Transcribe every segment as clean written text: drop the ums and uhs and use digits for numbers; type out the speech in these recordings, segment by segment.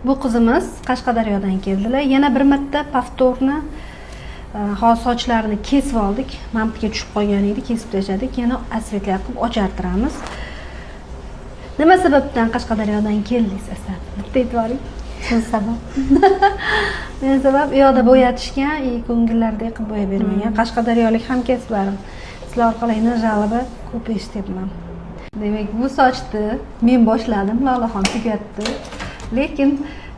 Bu qizimiz Qashqadaryodan keldilar. Yana bir marta повторно sochlarini kesib oldik. Mampga tushib qolgan edi, kesib tashladik. Yana asvetlar qilib ochartiramiz. Nima sababdan Qashqadaryodan keldingiz aslan? Bitta aytvoring. Shu sabab. Men sabab u yoqda bo'yatishgan, ko'ngillardek qilib bo'yab bermagan. Qashqadaryolik hamkasblarim sizlar orqali g'alaba ko'p eshityapman. Demak, bu sochni men boshladim, Lolaxon tugatdi. Lekin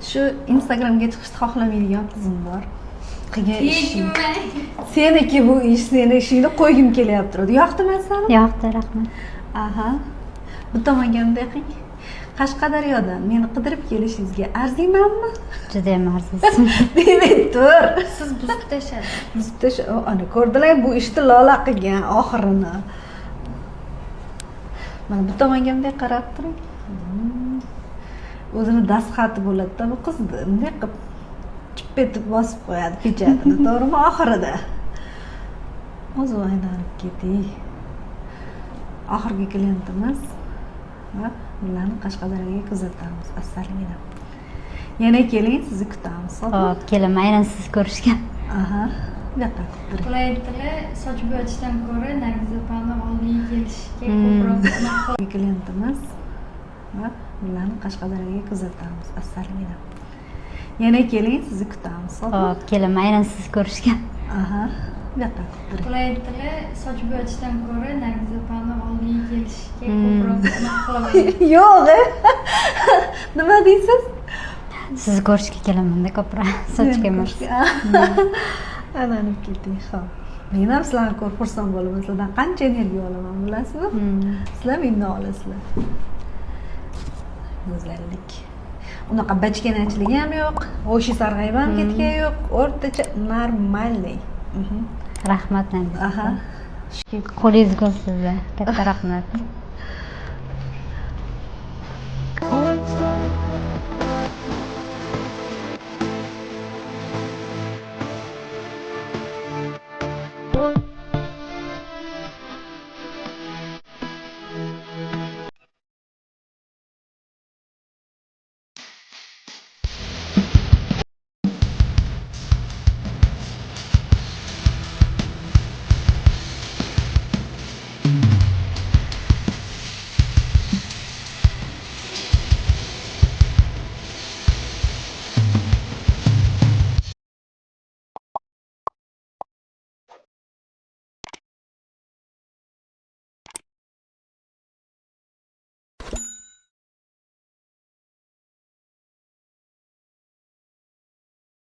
shu Instagramga chiqishni xohlamaydigan qizim bor. Qilgan ishim. Seniki bu ish, seni ishingni qo'ygim kelyapti. Yoqdimi sana? Yoqdi, rahmat. Aha. Bu tomonga bunday qiling. Qashqadaryodan meni qidirib kelishingizga arziymanmi? Juda ham arziysiz. Demak, tur. Siz buzib tashladingiz. Buzib tashladi. Ana ko'rdilar, bu ishni Lola qilgan oxirini. Mana bu tomonga bunday qarab turing. O'zini dastxati bo'ladi-da bu qizni. Bunday qilib chip etib bosib qo'yadi pechatini, to'g'rimi? Oxirida. O'zi aylanib keting. Oxirgi klientimiz. Va ularni Qashqadaryoga kuzatamiz. Assalinglar. Yana keling, sizni kutamiz. Xo'p, kelaman, aynan siz ko'rishga. Aha. Yo'q. Ular aytdilar, soch bo'yatishdan ko'ra Nargiza opani oldiga kelishga ko'proq ma'qul. Klientimiz va ularni Qashqadaryoga kuzatamiz. Assalinglar. Yana keling, sizni kutamiz. Xo'p, kelaman, aynan siz ko'rishga. Aha. Yo'q. Ular aytdilar, soch bo'yatishdan ko'ra Nargiza opani oldiga kelishga ko'proq ma'qul. Yo'q. Nima deysiz? Sizni ko'rishga kelaman-da ko'proq, sochga emas. Aylanib keting, xo'p. Men ham sizlarni ko'rib xursand bo'laman. Sizlardan qancha energiya olaman, bilasizmi? Sizlar mendan olasizlar. Go'zallik. Unaqa bachkanachiligi ham yo'q, o'shi sarg'ayib ham ketgan yo'q, o'rtacha normalniy. Rahmat, Nargiza. Aha. Qo'lingiz ko'p sizga. Katta rahmat.